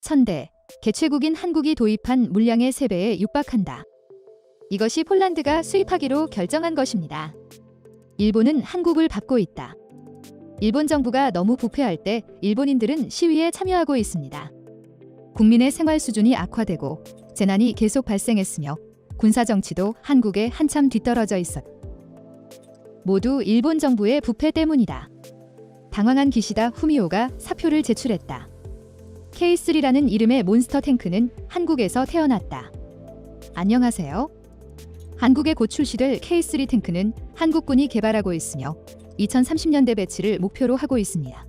1000대, 개최국인 한국이 도입한 물량의 3배에 육박한다. 이것이 폴란드가 수입하기로 결정한 것입니다. 일본은 한국을 밟고 있다. 일본 정부가 너무 부패할 때 일본인들은 시위에 참여하고 있습니다. 국민의 생활 수준이 악화되고 재난이 계속 발생했으며 군사 정치도 한국에 한참 뒤떨어져 있었다. 모두 일본 정부의 부패 때문이다. 당황한 기시다 후미오가 사표를 제출했다. K3라는 이름의 몬스터 탱크는 한국에서 태어났다. 안녕하세요. 한국에 곧 출시될 K3 탱크는 한국군이 개발하고 있으며 2030년대 배치를 목표로 하고 있습니다.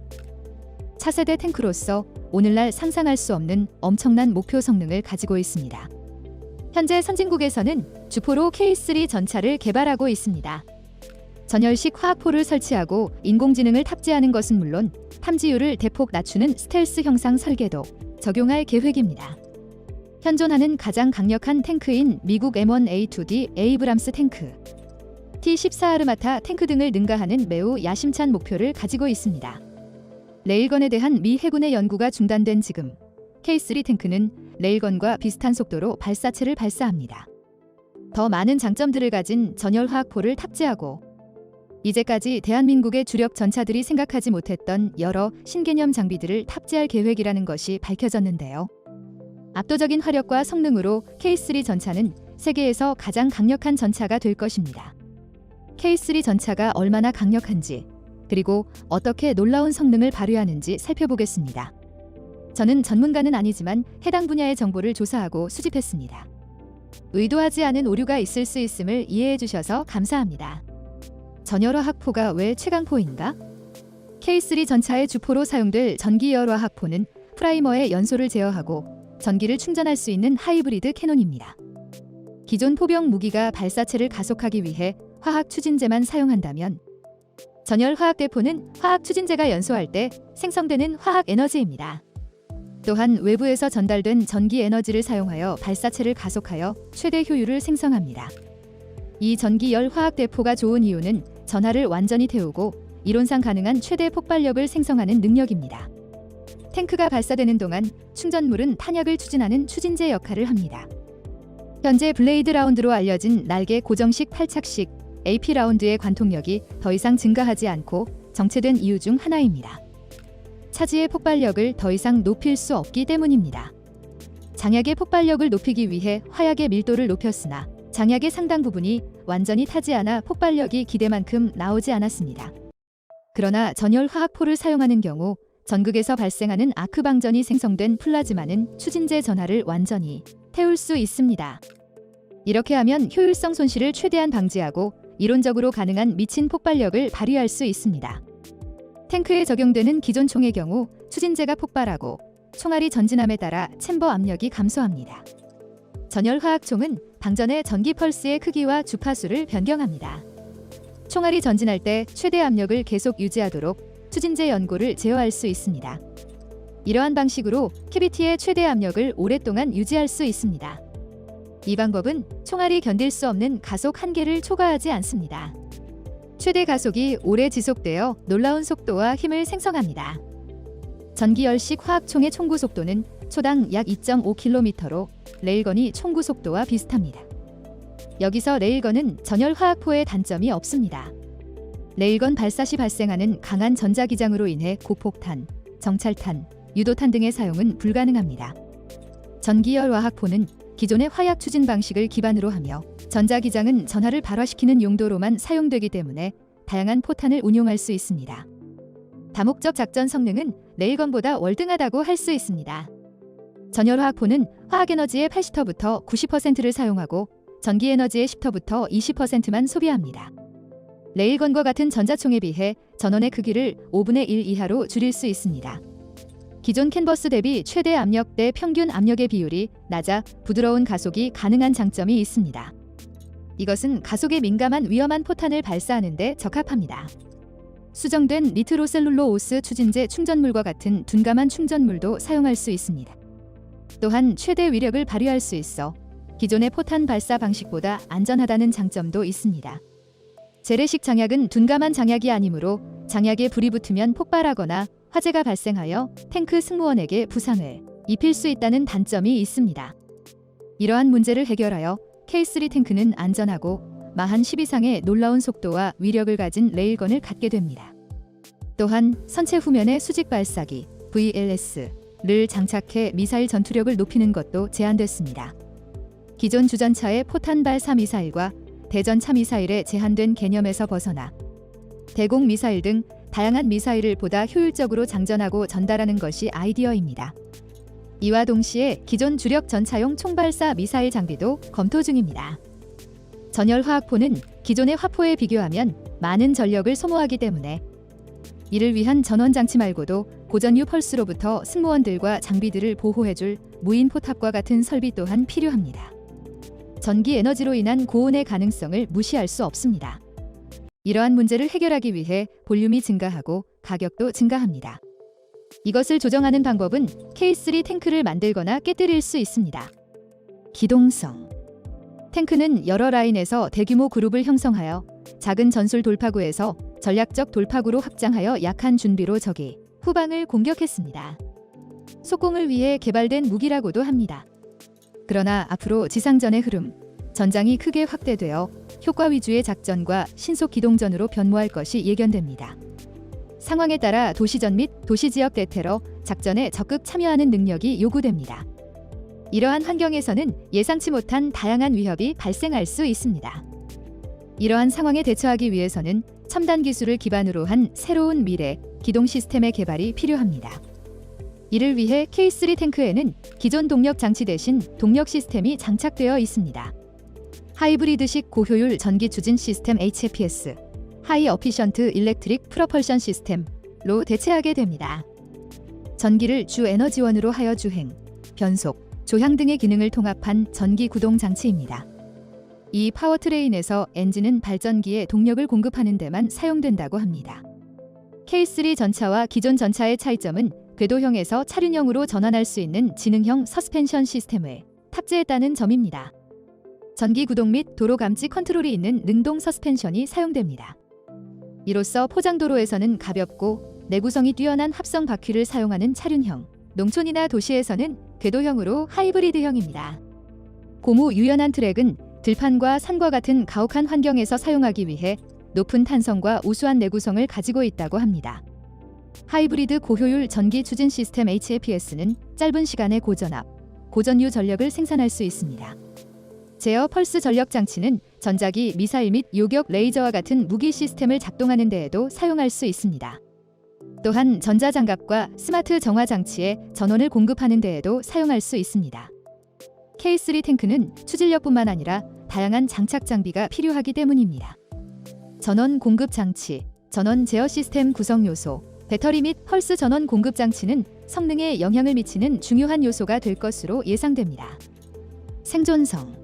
차세대 탱크로서 오늘날 상상할 수 없는 엄청난 목표 성능을 가지고 있습니다. 현재 선진국에서는 주포로 K3 전차를 개발하고 있습니다. 전열식 화학포를 설치하고 인공지능을 탑재하는 것은 물론 탐지율을 대폭 낮추는 스텔스 형상 설계도 적용할 계획입니다. 현존하는 가장 강력한 탱크인 미국 M1A2D 에이브람스 탱크, T-14 아르마타 탱크 등을 능가하는 매우 야심찬 목표를 가지고 있습니다. 레일건에 대한 미 해군의 연구가 중단된 지금 K3 탱크는 레일건과 비슷한 속도로 발사체를 발사합니다. 더 많은 장점들을 가진 전열화학포를 탑재하고 이제까지 대한민국의 주력 전차들이 생각하지 못했던 여러 신개념 장비들을 탑재할 계획이라는 것이 밝혀졌는데요. 압도적인 화력과 성능으로 K3 전차는 세계에서 가장 강력한 전차가 될 것입니다. K3 전차가 얼마나 강력한지 그리고 어떻게 놀라운 성능을 발휘하는지 살펴보겠습니다. 저는 전문가는 아니지만 해당 분야의 정보를 조사하고 수집했습니다. 의도하지 않은 오류가 있을 수 있음을 이해해 주셔서 감사합니다. 전열화학포가 왜 최강포인가? K3 전차의 주포로 사용될 전기열화학포는 프라이머의 연소를 제어하고 전기를 충전할 수 있는 하이브리드 캐논입니다. 기존 포병 무기가 발사체를 가속하기 위해 화학 추진제만 사용한다면 전열화학대포는 화학 추진제가 연소할 때 생성되는 화학 에너지입니다. 또한 외부에서 전달된 전기 에너지를 사용하여 발사체를 가속하여 최대 효율을 생성합니다. 이 전기열 화학대포가 좋은 이유는 전하를 완전히 태우고 이론상 가능한 최대 폭발력을 생성하는 능력입니다. 탱크가 발사되는 동안 충전물은 탄약을 추진하는 추진제 역할을 합니다. 현재 블레이드 라운드로 알려진 날개 고정식 탈착식 AP 라운드의 관통력이 더 이상 증가하지 않고 정체된 이유 중 하나입니다. 차지의 폭발력을 더 이상 높일 수 없기 때문입니다. 장약의 폭발력을 높이기 위해 화약의 밀도를 높였으나 장약의 상당 부분이 완전히 타지 않아 폭발력이 기대만큼 나오지 않았습니다. 그러나 전열화학포를 사용하는 경우 전극에서 발생하는 아크 방전이 생성된 플라즈마는 추진제 전하를 완전히 태울 수 있습니다. 이렇게 하면 효율성 손실을 최대한 방지하고 이론적으로 가능한 미친 폭발력을 발휘할 수 있습니다. 탱크에 적용되는 기존 총의 경우 추진제가 폭발하고 총알이 전진함에 따라 챔버 압력이 감소합니다. 전열화학총은 방전의 전기 펄스의 크기와 주파수를 변경합니다. 총알이 전진할 때 최대 압력을 계속 유지하도록 추진제 연고를 제어할 수 있습니다. 이러한 방식으로 캐비티의 최대 압력을 오랫동안 유지할 수 있습니다. 이 방법은 총알이 견딜 수 없는 가속 한계를 초과하지 않습니다. 최대 가속이 오래 지속되어 놀라운 속도와 힘을 생성합니다. 전기열식 화학총의 총구 속도는 초당 약 2.5km로 레일건이 총구 속도와 비슷합니다. 여기서 레일건은 전열화학포의 단점이 없습니다. 레일건 발사 시 발생하는 강한 전자기장으로 인해 고폭탄, 정찰탄, 유도탄 등의 사용은 불가능합니다. 전기열화학포는 기존의 화약 추진 방식을 기반으로 하며 전자기장은 전하를 발화시키는 용도로만 사용되기 때문에 다양한 포탄을 운용할 수 있습니다. 다목적 작전 성능은 레일건보다 월등하다고 할 수 있습니다. 전열화학포는 화학에너지의 80%부터 90%를 사용하고 전기에너지의 10%부터 20%만 소비합니다. 레일건과 같은 전자총에 비해 전원의 크기를 5분의 1 이하로 줄일 수 있습니다. 기존 캔버스 대비 최대 압력 대 평균 압력의 비율이 낮아 부드러운 가속이 가능한 장점이 있습니다. 이것은 가속에 민감한 위험한 포탄을 발사하는 데 적합합니다. 수정된 니트로셀룰로오스 추진제 충전물과 같은 둔감한 충전물도 사용할 수 있습니다. 또한 최대 위력을 발휘할 수 있어 기존의 포탄 발사 방식보다 안전하다는 장점도 있습니다. 재래식 장약은 둔감한 장약이 아니므로 장약에 불이 붙으면 폭발하거나 화재가 발생하여 탱크 승무원에게 부상을 입힐 수 있다는 단점이 있습니다. 이러한 문제를 해결하여 K3 탱크는 안전하고 마한 10 이상의 놀라운 속도와 위력을 가진 레일건을 갖게 됩니다. 또한 선체 후면에 수직 발사기 VLS를 장착해 미사일 전투력을 높이는 것도 제한됐습니다. 기존 주전차의 포탄 발사 미사일과 대전차 미사일의 제한된 개념에서 벗어나 대공 미사일 등 다양한 미사일을 보다 효율적으로 장전하고 전달하는 것이 아이디어입니다. 이와 동시에 기존 주력 전차용 총발사 미사일 장비도 검토 중입니다. 전열 화학포는 기존의 화포에 비교하면 많은 전력을 소모하기 때문에 이를 위한 전원 장치 말고도 고전류 펄스로부터 승무원들과 장비들을 보호해줄 무인 포탑과 같은 설비 또한 필요합니다. 전기 에너지로 인한 고온의 가능성을 무시할 수 없습니다. 이러한 문제를 해결하기 위해 볼륨이 증가하고 가격도 증가합니다. 이것을 조정하는 방법은 K3 탱크를 만들거나 깨뜨릴 수 있습니다. 기동성. 탱크는 여러 라인에서 대규모 그룹을 형성하여 작은 전술 돌파구에서 전략적 돌파구로 확장하여 약한 준비로 적이 후방을 공격했습니다. 속공을 위해 개발된 무기라고도 합니다. 그러나 앞으로 지상전의 흐름, 전장이 크게 확대되어 효과 위주의 작전과 신속 기동전으로 변모할 것이 예견됩니다. 상황에 따라 도시전 및 도시지역 대테러 작전에 적극 참여하는 능력이 요구됩니다. 이러한 환경에서는 예상치 못한 다양한 위협이 발생할 수 있습니다. 이러한 상황에 대처하기 위해서는 첨단 기술을 기반으로 한 새로운 미래 기동 시스템의 개발이 필요합니다. 이를 위해 K3 탱크에는 기존 동력 장치 대신 동력 시스템이 장착되어 있습니다. 하이브리드식 고효율 전기 추진 시스템 HEPS, 하이 어피션트 일렉트릭 프로펄션 시스템로 대체하게 됩니다. 전기를 주 에너지원으로 하여 주행, 변속, 조향 등의 기능을 통합한 전기 구동 장치입니다. 이 파워트레인에서 엔진은 발전기에 동력을 공급하는 데만 사용된다고 합니다. K3 전차와 기존 전차의 차이점은 궤도형에서 차륜형으로 전환할 수 있는 지능형 서스펜션 시스템을 탑재했다는 점입니다. 전기 구동 및 도로 감지 컨트롤이 있는 능동 서스펜션이 사용됩니다. 이로써 포장도로에서는 가볍고 내구성이 뛰어난 합성 바퀴를 사용하는 차륜형, 농촌이나 도시에서는 궤도형으로 하이브리드형입니다. 고무 유연한 트랙은 들판과 산과 같은 가혹한 환경에서 사용하기 위해 높은 탄성과 우수한 내구성을 가지고 있다고 합니다. 하이브리드 고효율 전기 추진 시스템 HEPS는 짧은 시간에 고전압, 고전류 전력을 생산할 수 있습니다. 제어 펄스 전력 장치는 전자기, 미사일 및 요격 레이저와 같은 무기 시스템을 작동하는 데에도 사용할 수 있습니다. 또한 전자장갑과 스마트 정화 장치에 전원을 공급하는 데에도 사용할 수 있습니다. K3 탱크는 추진력뿐만 아니라 다양한 장착 장비가 필요하기 때문입니다. 전원 공급 장치, 전원 제어 시스템 구성 요소, 배터리 및 펄스 전원 공급 장치는 성능에 영향을 미치는 중요한 요소가 될 것으로 예상됩니다. 생존성.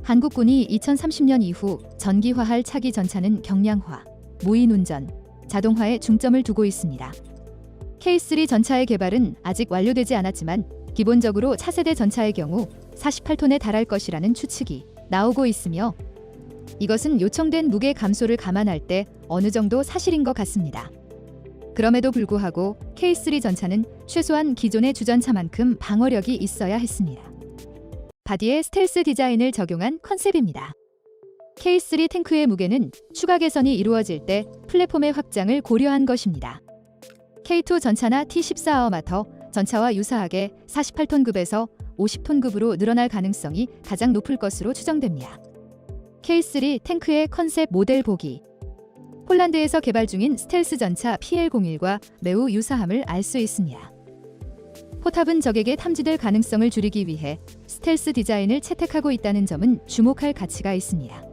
한국군이 2030년 이후 전기화할 차기 전차는 경량화, 무인운전, 자동화에 중점을 두고 있습니다. K3 전차의 개발은 아직 완료되지 않았지만 기본적으로 차세대 전차의 경우 48톤에 달할 것이라는 추측이 나오고 있으며 이것은 요청된 무게 감소를 감안할 때 어느 정도 사실인 것 같습니다. 그럼에도 불구하고 K3 전차는 최소한 기존의 주전차만큼 방어력이 있어야 했습니다. 바디에 스텔스 디자인을 적용한 컨셉입니다. K3 탱크의 무게는 추가 개선이 이루어질 때 플랫폼의 확장을 고려한 것입니다. K2 전차나 T14 아마터 전차와 유사하게 48톤급에서 50톤급으로 늘어날 가능성이 가장 높을 것으로 추정됩니다. K3 탱크의 컨셉 모델 보기. 폴란드에서 개발 중인 스텔스 전차 PL-01과 매우 유사함을 알 수 있습니다. 포탑은 적에게 탐지될 가능성을 줄이기 위해 스텔스 디자인을 채택하고 있다는 점은 주목할 가치가 있습니다.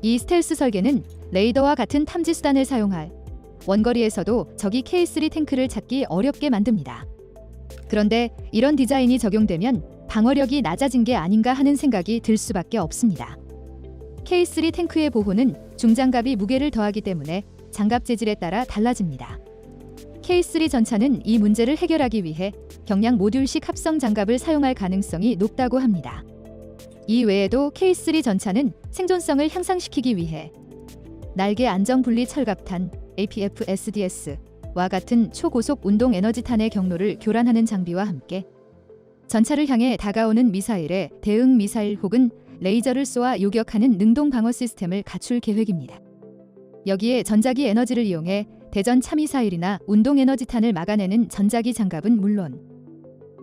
이 스텔스 설계는 레이더와 같은 탐지 수단을 사용할 원거리에서도 적이 K3 탱크를 찾기 어렵게 만듭니다. 그런데 이런 디자인이 적용되면 방어력이 낮아진 게 아닌가 하는 생각이 들 수밖에 없습니다. K3 탱크의 보호는 중장갑이 무게를 더하기 때문에 장갑 재질에 따라 달라집니다. K3 전차는 이 문제를 해결하기 위해 경량 모듈식 합성 장갑을 사용할 가능성이 높다고 합니다. 이 외에도 K3 전차는 생존성을 향상시키기 위해 날개 안정 분리 철갑탄 APF-SDS와 같은 초고속 운동 에너지탄의 경로를 교란하는 장비와 함께 전차를 향해 다가오는 미사일에 대응 미사일 혹은 레이저를 쏘아 요격하는 능동 방어 시스템을 갖출 계획입니다. 여기에 전자기 에너지를 이용해 대전 차미사일이나 운동 에너지탄을 막아내는 전자기 장갑은 물론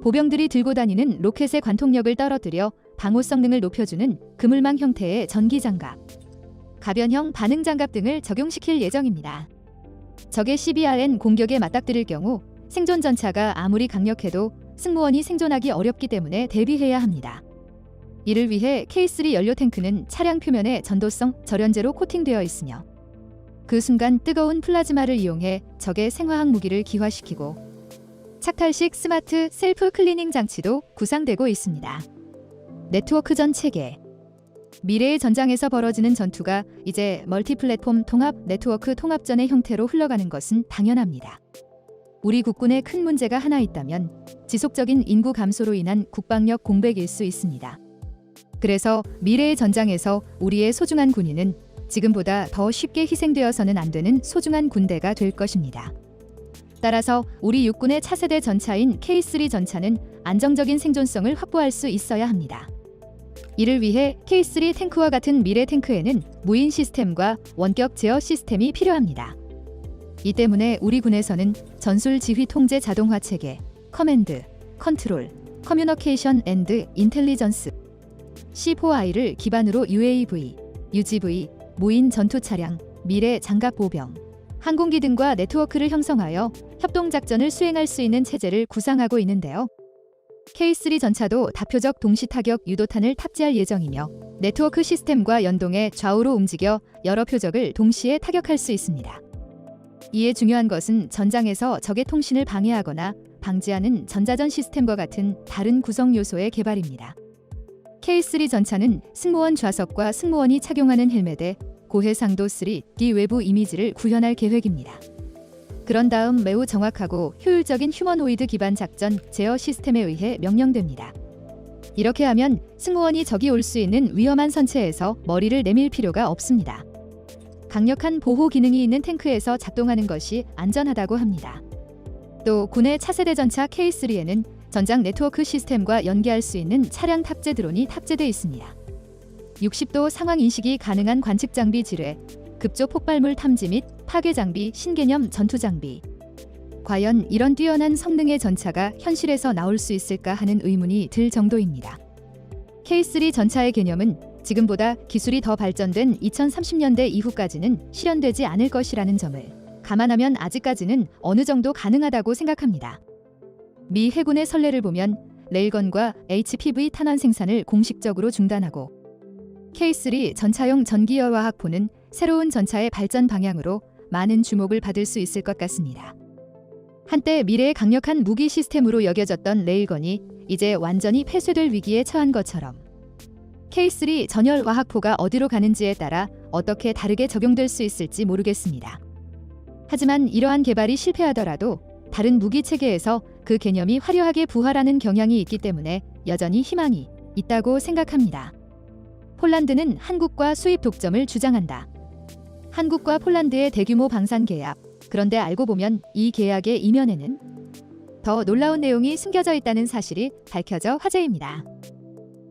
보병들이 들고 다니는 로켓의 관통력을 떨어뜨려 방호 성능을 높여주는 그물망 형태의 전기 장갑, 가변형 반응 장갑 등을 적용시킬 예정입니다. 적의 CBRN 공격에 맞닥뜨릴 경우 생존 전차가 아무리 강력해도 승무원이 생존하기 어렵기 때문에 대비해야 합니다. 이를 위해 K3 연료 탱크는 차량 표면에 전도성 절연제로 코팅되어 있으며 그 순간 뜨거운 플라즈마를 이용해 적의 생화학 무기를 기화시키고 착탈식 스마트 셀프 클리닝 장치도 구상되고 있습니다. 네트워크전 체계. 미래의 전장에서 벌어지는 전투가 이제 멀티플랫폼 통합 네트워크 통합전의 형태로 흘러가는 것은 당연합니다. 우리 국군에 큰 문제가 하나 있다면 지속적인 인구 감소로 인한 국방력 공백일 수 있습니다. 그래서 미래의 전장에서 우리의 소중한 군인은 지금보다 더 쉽게 희생되어서는 안 되는 소중한 군대가 될 것입니다. 따라서 우리 육군의 차세대 전차인 K3 전차는 안정적인 생존성을 확보할 수 있어야 합니다. 이를 위해 K3 탱크와 같은 미래 탱크에는 무인 시스템과 원격 제어 시스템이 필요합니다. 이 때문에 우리 군에서는 전술 지휘 통제 자동화 체계, 커맨드, 컨트롤, 커뮤니케이션 앤드 인텔리전스, C4I를 기반으로 UAV, UGV, 무인 전투 차량, 미래 장갑 보병, 항공기 등과 네트워크를 형성하여 협동작전을 수행할 수 있는 체제를 구상하고 있는데요. K3 전차도 다표적 동시타격 유도탄을 탑재할 예정이며 네트워크 시스템과 연동해 좌우로 움직여 여러 표적을 동시에 타격할 수 있습니다. 이에 중요한 것은 전장에서 적의 통신을 방해하거나 방지하는 전자전 시스템과 같은 다른 구성 요소의 개발입니다. K3 전차는 승무원 좌석과 승무원이 착용하는 헬멧에 고해상도 3D 외부 이미지를 구현할 계획입니다. 그런 다음 매우 정확하고 효율적인 휴머노이드 기반 작전 제어 시스템에 의해 명령됩니다. 이렇게 하면 승무원이 적이 올 수 있는 위험한 선체에서 머리를 내밀 필요가 없습니다. 강력한 보호 기능이 있는 탱크에서 작동하는 것이 안전하다고 합니다. 또 군의 차세대 전차 K3에는 전장 네트워크 시스템과 연계할 수 있는 차량 탑재 드론이 탑재되어 있습니다. 60도 상황 인식이 가능한 관측 장비 지뢰, 급조 폭발물 탐지 및 파괴 장비, 신개념 전투 장비. 과연 이런 뛰어난 성능의 전차가 현실에서 나올 수 있을까 하는 의문이 들 정도입니다. K3 전차의 개념은 지금보다 기술이 더 발전된 2030년대 이후까지는 실현되지 않을 것이라는 점을 감안하면 아직까지는 어느 정도 가능하다고 생각합니다. 미 해군의 선례를 보면 레일건과 HPV 탄환 생산을 공식적으로 중단하고 K3 전차용 전기여화학포는 새로운 전차의 발전 방향으로 많은 주목을 받을 수 있을 것 같습니다. 한때 미래의 강력한 무기 시스템으로 여겨졌던 레일건이 이제 완전히 폐쇄될 위기에 처한 것처럼 K3 전열화학포가 어디로 가는지에 따라 어떻게 다르게 적용될 수 있을지 모르겠습니다. 하지만 이러한 개발이 실패하더라도 다른 무기 체계에서 그 개념이 화려하게 부활하는 경향이 있기 때문에 여전히 희망이 있다고 생각합니다. 폴란드는 한국과 수입 독점을 주장한다. 한국과 폴란드의 대규모 방산 계약. 그런데 알고 보면 이 계약의 이면에는 더 놀라운 내용이 숨겨져 있다는 사실이 밝혀져 화제입니다.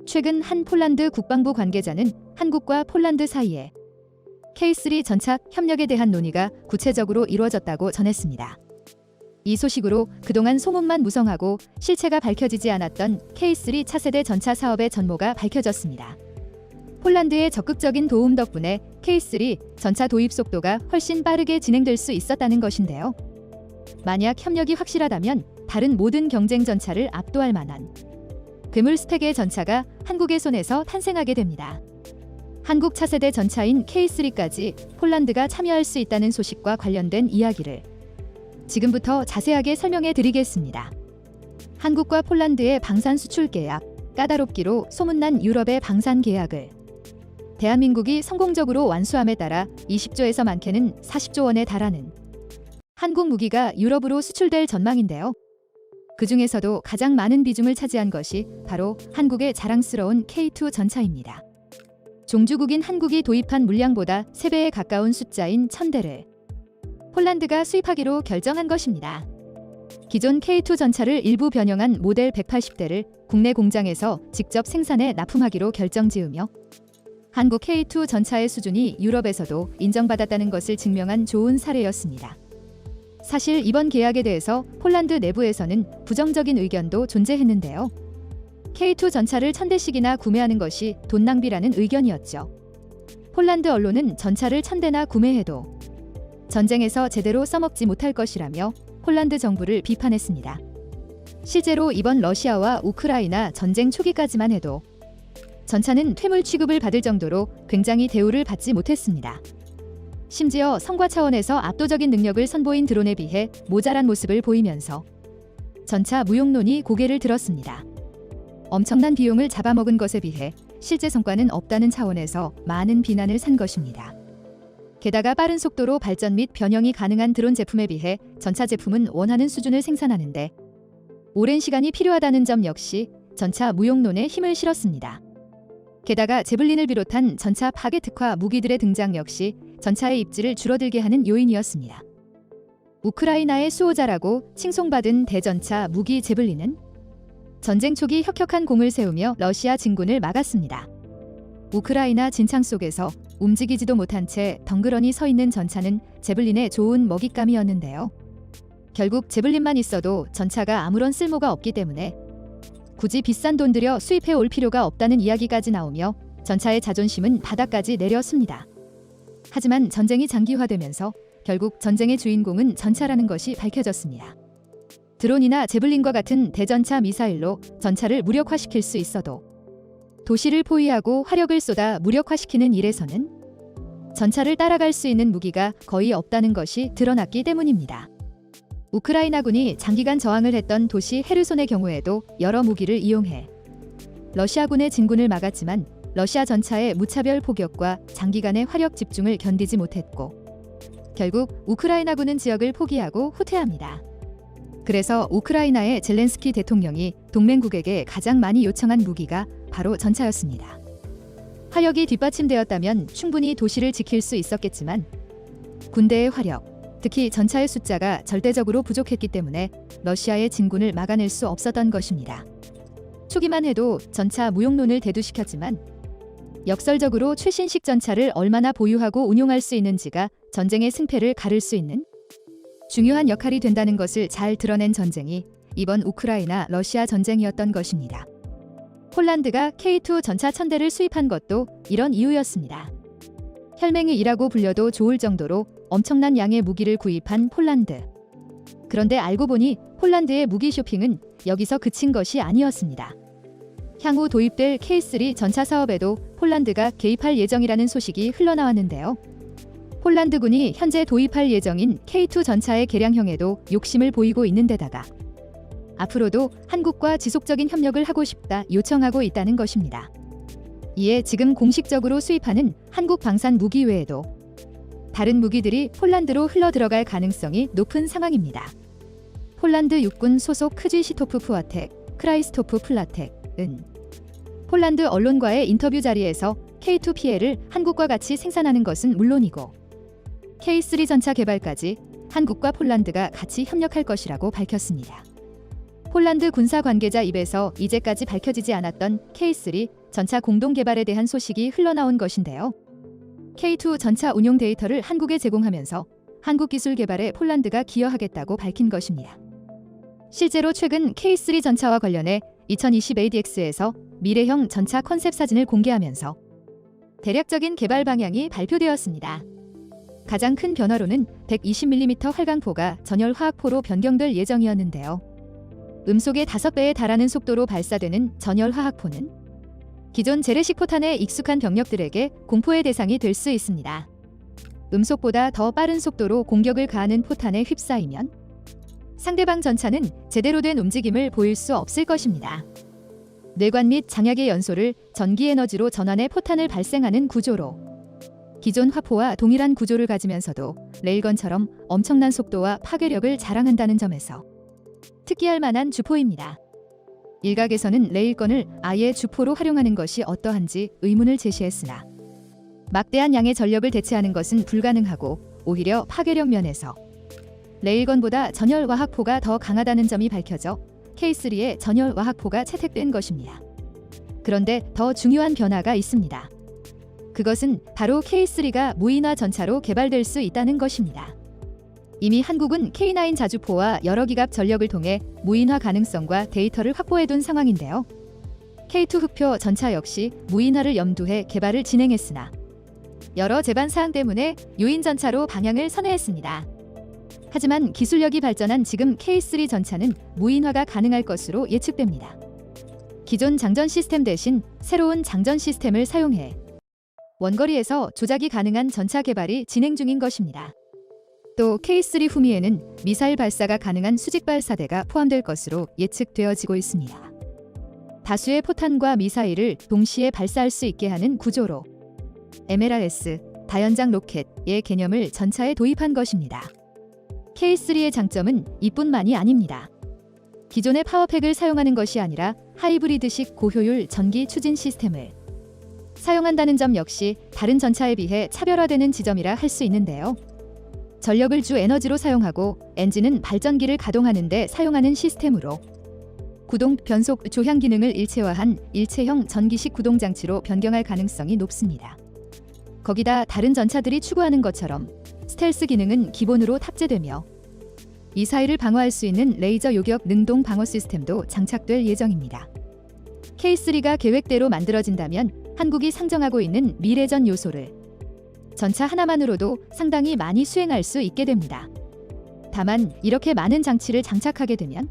최근 한 폴란드 국방부 관계자는 한국과 폴란드 사이에 K3 전차 협력에 대한 논의가 구체적으로 이루어졌다고 전했습니다. 이 소식으로 그동안 소문만 무성하고 실체가 밝혀지지 않았던 K3 차세대 전차 사업의 전모가 밝혀졌습니다. 폴란드의 적극적인 도움 덕분에 K3 전차 도입 속도가 훨씬 빠르게 진행될 수 있었다는 것인데요. 만약 협력이 확실하다면 다른 모든 경쟁 전차를 압도할 만한 그물 스펙의 전차가 한국의 손에서 탄생하게 됩니다. 한국 차세대 전차인 K3까지 폴란드가 참여할 수 있다는 소식과 관련된 이야기를 지금부터 자세하게 설명해 드리겠습니다. 한국과 폴란드의 방산 수출 계약, 까다롭기로 소문난 유럽의 방산 계약을 대한민국이 성공적으로 완수함에 따라 20조에서 많게는 40조 원에 달하는 한국 무기가 유럽으로 수출될 전망인데요. 그 중에서도 가장 많은 비중을 차지한 것이 바로 한국의 자랑스러운 K2 전차입니다. 종주국인 한국이 도입한 물량보다 3배에 가까운 숫자인 1000대를 폴란드가 수입하기로 결정한 것입니다. 기존 K2 전차를 일부 변형한 모델 180대를 국내 공장에서 직접 생산해 납품하기로 결정지으며 한국 K2 전차의 수준이 유럽에서도 인정받았다는 것을 증명한 좋은 사례였습니다. 사실 이번 계약에 대해서 폴란드 내부에서는 부정적인 의견도 존재했는데요. K2 전차를 1000대씩이나 구매하는 것이 돈 낭비라는 의견이었죠. 폴란드 언론은 전차를 1000대나 구매해도 전쟁에서 제대로 써먹지 못할 것이라며 폴란드 정부를 비판했습니다. 실제로 이번 러시아와 우크라이나 전쟁 초기까지만 해도 전차는 퇴물 취급을 받을 정도로 굉장히 대우를 받지 못했습니다. 심지어 성과 차원에서 압도적인 능력을 선보인 드론에 비해 모자란 모습을 보이면서 전차 무용론이 고개를 들었습니다. 엄청난 비용을 잡아먹은 것에 비해 실제 성과는 없다는 차원에서 많은 비난을 산 것입니다. 게다가 빠른 속도로 발전 및 변형이 가능한 드론 제품에 비해 전차 제품은 원하는 수준을 생산하는데 오랜 시간이 필요하다는 점 역시 전차 무용론에 힘을 실었습니다. 게다가 제블린을 비롯한 전차 파괴 특화 무기들의 등장 역시 전차의 입지를 줄어들게 하는 요인이었습니다. 우크라이나의 수호자라고 칭송받은 대전차 무기 제블린은 전쟁 초기 혁혁한 공을 세우며 러시아 진군을 막았습니다. 우크라이나 진창 속에서 움직이지도 못한 채 덩그러니 서 있는 전차는 제블린의 좋은 먹잇감이었는데요. 결국 제블린만 있어도 전차가 아무런 쓸모가 없기 때문에 굳이 비싼 돈 들여 수입해 올 필요가 없다는 이야기까지 나오며 전차의 자존심은 바닥까지 내렸습니다. 하지만 전쟁이 장기화되면서 결국 전쟁의 주인공은 전차라는 것이 밝혀졌습니다. 드론이나 제블린과 같은 대전차 미사일로 전차를 무력화시킬 수 있어도 도시를 포위하고 화력을 쏟아 무력화시키는 일에서는 전차를 따라갈 수 있는 무기가 거의 없다는 것이 드러났기 때문입니다. 우크라이나군이 장기간 저항을 했던 도시 헤르손의 경우에도 여러 무기를 이용해 러시아군의 진군을 막았지만 러시아 전차의 무차별 포격과 장기간의 화력 집중을 견디지 못했고 결국 우크라이나군은 지역을 포기하고 후퇴합니다. 그래서 우크라이나의 젤렌스키 대통령이 동맹국에게 가장 많이 요청한 무기가 바로 전차였습니다. 화력이 뒷받침되었다면 충분히 도시를 지킬 수 있었겠지만 군대의 화력, 특히 전차의 숫자가 절대적으로 부족했기 때문에 러시아의 진군을 막아낼 수 없었던 것입니다. 초기만 해도 전차 무용론을 대두시켰지만 역설적으로 최신식 전차를 얼마나 보유하고 운용할 수 있는지가 전쟁의 승패를 가를 수 있는 중요한 역할이 된다는 것을 잘 드러낸 전쟁이 이번 우크라이나 러시아 전쟁이었던 것입니다. 폴란드가 K2 전차 1000대를 수입한 것도 이런 이유였습니다. 혈맹의 일하고 불려도 좋을 정도로 엄청난 양의 무기를 구입한 폴란드. 그런데 알고 보니 폴란드의 무기 쇼핑은 여기서 그친 것이 아니었습니다. 향후 도입될 K3 전차 사업에도 폴란드가 개입할 예정이라는 소식이 흘러나왔는데요. 폴란드군이 현재 도입할 예정인 K2 전차의 개량형에도 욕심을 보이고 있는 데다가 앞으로도 한국과 지속적인 협력을 하고 싶다 요청하고 있다는 것입니다. 이에 지금 공식적으로 수입하는 한국 방산 무기 외에도 다른 무기들이 폴란드로 흘러들어갈 가능성이 높은 상황입니다. 폴란드 육군 소속 크쥐시토프 푸아텍, 크라이스토프 플라텍은 폴란드 언론과의 인터뷰 자리에서 K2PL을 한국과 같이 생산하는 것은 물론이고 K3 전차 개발까지 한국과 폴란드가 같이 협력할 것이라고 밝혔습니다. 폴란드 군사 관계자 입에서 이제까지 밝혀지지 않았던 K3 전차 공동 개발에 대한 소식이 흘러나온 것인데요. K2 전차 운용 데이터를 한국에 제공하면서 한국 기술 개발에 폴란드가 기여하겠다고 밝힌 것입니다. 실제로 최근 K3 전차와 관련해 2020 ADX에서 미래형 전차 컨셉 사진을 공개하면서 대략적인 개발 방향이 발표되었습니다. 가장 큰 변화로는 120mm 활강포가 전열 화학포로 변경될 예정이었는데요. 음속의 5배에 달하는 속도로 발사되는 전열 화학포는 기존 재래식 포탄에 익숙한 병력들에게 공포의 대상이 될 수 있습니다. 음속보다 더 빠른 속도로 공격을 가하는 포탄에 휩싸이면 상대방 전차는 제대로 된 움직임을 보일 수 없을 것입니다. 뇌관 및 장약의 연소를 전기 에너지로 전환해 포탄을 발생하는 구조로 기존 화포와 동일한 구조를 가지면서도 레일건처럼 엄청난 속도와 파괴력을 자랑한다는 점에서 특기할 만한 주포입니다. 일각에서는 레일건을 아예 주포로 활용하는 것이 어떠한지 의문을 제시했으나 막대한 양의 전력을 대체하는 것은 불가능하고 오히려 파괴력 면에서 레일건보다 전열 와학포가 더 강하다는 점이 밝혀져 K3의 전열 와학포가 채택된 것입니다. 그런데 더 중요한 변화가 있습니다. 그것은 바로 K3가 무인화 전차로 개발될 수 있다는 것입니다. 이미 한국은 K9 자주포와 여러 기갑 전력을 통해 무인화 가능성과 데이터를 확보해둔 상황인데요. K2 흑표 전차 역시 무인화를 염두해 개발을 진행했으나 여러 제반 사항 때문에 유인 전차로 방향을 선회했습니다. 하지만 기술력이 발전한 지금 K3 전차는 무인화가 가능할 것으로 예측됩니다. 기존 장전 시스템 대신 새로운 장전 시스템을 사용해 원거리에서 조작이 가능한 전차 개발이 진행 중인 것입니다. 또 K3 후미에는 미사일 발사가 가능한 수직 발사대가 포함될 것으로 예측되어지고 있습니다. 다수의 포탄과 미사일을 동시에 발사할 수 있게 하는 구조로 MLRS, 다연장 로켓의 개념을 전차에 도입한 것입니다. K3의 장점은 이뿐만이 아닙니다. 기존의 파워팩을 사용하는 것이 아니라 하이브리드식 고효율 전기 추진 시스템을 사용한다는 점 역시 다른 전차에 비해 차별화되는 지점이라 할 수 있는데요. 전력을 주 에너지로 사용하고 엔진은 발전기를 가동하는 데 사용하는 시스템으로 구동, 변속, 조향 기능을 일체화한 일체형 전기식 구동 장치로 변경할 가능성이 높습니다. 거기다 다른 전차들이 추구하는 것처럼 스텔스 기능은 기본으로 탑재되며 미사일을 방어할 수 있는 레이저 요격 능동 방어 시스템도 장착될 예정입니다. K3가 계획대로 만들어진다면 한국이 상정하고 있는 미래전 요소를 전차 하나만으로도 상당히 많이 수행할 수 있게 됩니다. 다만 이렇게 많은 장치를 장착하게 되면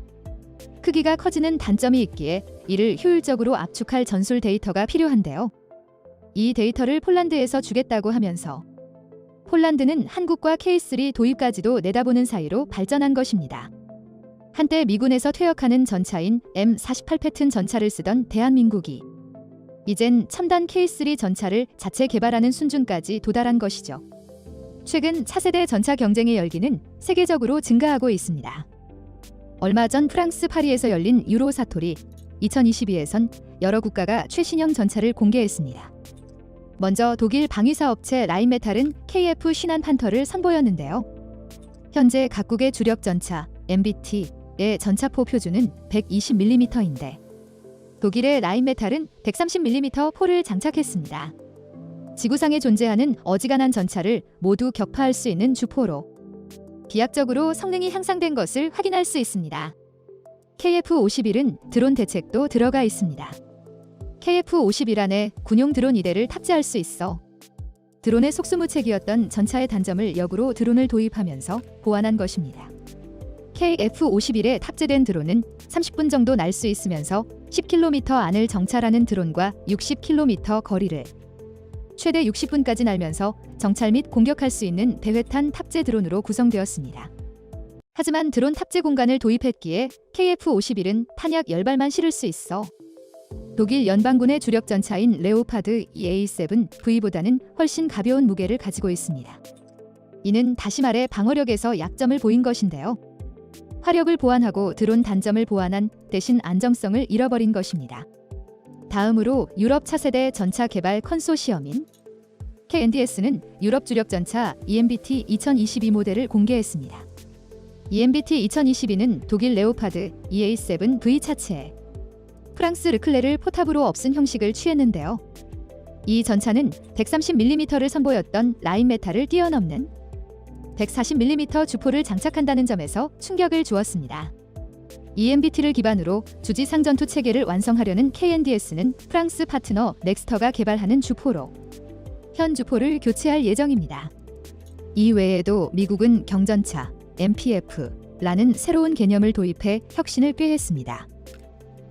크기가 커지는 단점이 있기에 이를 효율적으로 압축할 전술 데이터가 필요한데요. 이 데이터를 폴란드에서 주겠다고 하면서 폴란드는 한국과 K3 도입까지도 내다보는 사이로 발전한 것입니다. 한때 미군에서 퇴역하는 전차인 M48 패튼 전차를 쓰던 대한민국이 이젠 첨단 K3 전차를 자체 개발하는 수준까지 도달한 것이죠. 최근 차세대 전차 경쟁의 열기는 세계적으로 증가하고 있습니다. 얼마 전 프랑스 파리에서 열린 유로 사토리 2022에선 여러 국가가 최신형 전차를 공개했습니다. 먼저 독일 방위사 업체 라인메탈은 KF 신한 판터를 선보였는데요. 현재 각국의 주력 전차 MBT의 전차포 표준은 120mm인데 독일의 라인메탈은 130mm 포를 장착했습니다. 지구상에 존재하는 어지간한 전차를 모두 격파할 수 있는 주포로 비약적으로 성능이 향상된 것을 확인할 수 있습니다. KF-51은 드론 대책도 들어가 있습니다. KF-51 안에 군용 드론 2대를 탑재할 수 있어 드론의 속수무책이었던 전차의 단점을 역으로 드론을 도입하면서 보완한 것입니다. KF-51에 탑재된 드론은 30분 정도 날 수 있으면서 10km 안을 정찰하는 드론과 60km 거리를 최대 60분까지 날면서 정찰 및 공격할 수 있는 배회탄 탑재 드론으로 구성되었습니다. 하지만 드론 탑재 공간을 도입했기에 KF-51은 탄약 10발만 실을 수 있어 독일 연방군의 주력 전차인 레오파드 A7V보다는 훨씬 가벼운 무게를 가지고 있습니다. 이는 다시 말해 방어력에서 약점을 보인 것인데요. 화력을 보완하고 드론 단점을 보완한 대신 안정성을 잃어버린 것입니다. 다음으로 유럽 차세대 전차 개발 컨소시엄인 KNDS는 유럽 주력 전차 EMBT 2022 모델을 공개했습니다. EMBT 2022는 독일 레오파드 EA7V 차체에 프랑스 르클레를 포탑으로 엎은 형식을 취했는데요. 이 전차는 130mm를 선보였던 라인메탈을 뛰어넘는 140mm 주포를 장착한다는 점에서 충격을 주었습니다. EMBT를 기반으로 주지상 전투 체계를 완성하려는 KNDS는 프랑스 파트너 넥스터가 개발하는 주포로 현 주포를 교체할 예정입니다. 이 외에도 미국은 경전차 MPF라는 새로운 개념을 도입해 혁신을 꾀했습니다.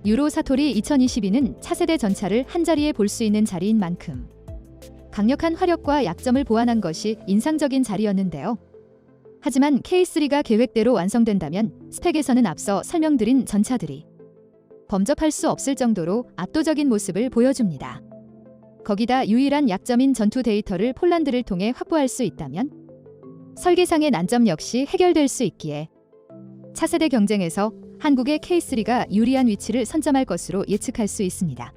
유로 사토리 2022는 차세대 전차를 한자리에 볼 수 있는 자리인 만큼 강력한 화력과 약점을 보완한 것이 인상적인 자리였는데요. 하지만 K3가 계획대로 완성된다면 스펙에서는 앞서 설명드린 전차들이 범접할 수 없을 정도로 압도적인 모습을 보여줍니다. 거기다 유일한 약점인 전투 데이터를 폴란드를 통해 확보할 수 있다면 설계상의 난점 역시 해결될 수 있기에 차세대 경쟁에서 한국의 K3가 유리한 위치를 선점할 것으로 예측할 수 있습니다.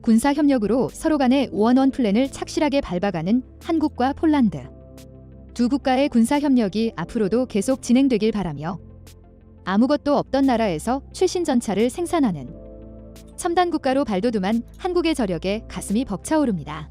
군사 협력으로 서로 간의 원원 플랜을 착실하게 밟아가는 한국과 폴란드. 두 국가의 군사 협력이 앞으로도 계속 진행되길 바라며 아무것도 없던 나라에서 최신 전차를 생산하는 첨단 국가로 발돋움한 한국의 저력에 가슴이 벅차오릅니다.